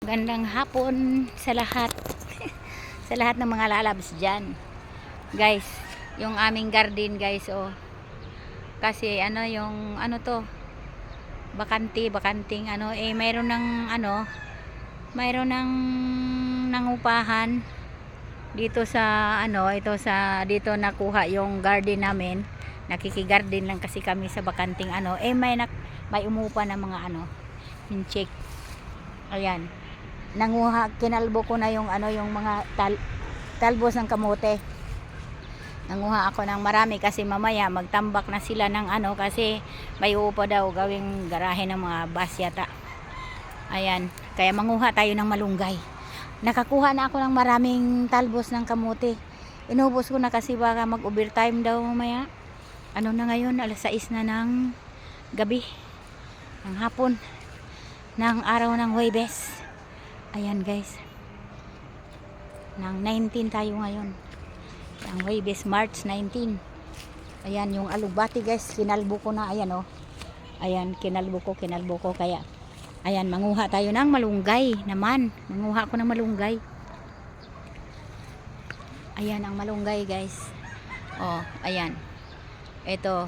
Magandang hapon sa lahat. Sa lahat ng mga lalabs dyan. Guys, yung aming garden guys, oh. Kasi ano yung ano to? Bakanting ano mayroon ng ano, mayroon ng nangupahan dito sa ano, ito sa dito nakuha yung garden namin. Nakikigarden lang kasi kami sa bakanting ano, may umupa na mga ano, incheck. Ayan. Nanguha, kinalbo ko na yung ano, yung mga talbos ng kamote. Nanguha ako ng marami kasi mamaya magtambak na sila ng ano, kasi may upa daw gawing garahe ng mga bus yata. Ayan, kaya manguha tayo ng malunggay. Nakakuha na ako ng maraming talbos ng kamote. Inubos ko na kasi baka mag overtime daw mamaya. Ano na ngayon, alas 6 na ng gabi, ng hapon, ng araw ng Huwebes. Ayan guys, ng 19 tayo ngayon, ang Huwebes, March 19. Ayan yung alugbati guys, kinalbo ko na. Ayan oh, ayan kinalbo ko kaya ayan, manguha tayo ng malunggay naman. Manguha ko ng malunggay. Ayan ang malunggay guys. Oh, ayan, ito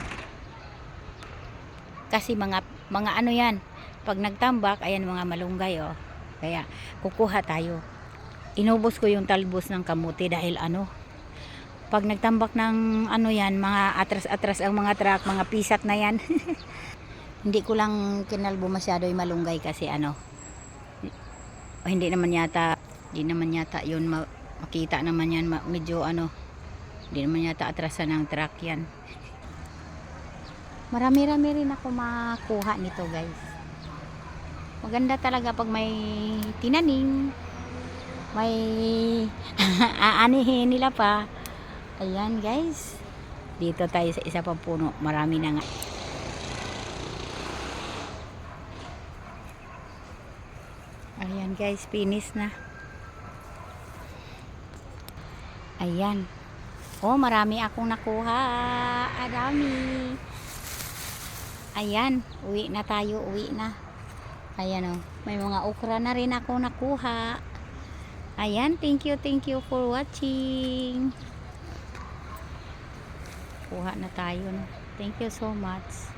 kasi mga ano yan, pag nagtambak, ayan mga malunggay oh. Kaya kukuha tayo. Inubos ko yung talbos ng kamote dahil ano, pag nagtambak ng ano yan, mga atras ang mga truck, mga pisat na yan. Hindi ko lang kinalbo masyado yung malunggay kasi ano, hindi naman yata yun makita naman yan, medyo ano, hindi naman yata atrasan ng truck yan. Marami-rami rin ako makuha nito guys. Maganda talaga pag may tinanim, may aanihin nila pa. Ayan guys, dito tayo sa isa pang puno, marami na nga. Ayan guys, finish na. Ayan, oh marami akong nakuha, marami. Ayan, uwi na tayo, uwi na. Ayan oh, may mga okra na rin ako nakuha. Ayan, thank you for watching. Kuha na tayo no. Thank you so much.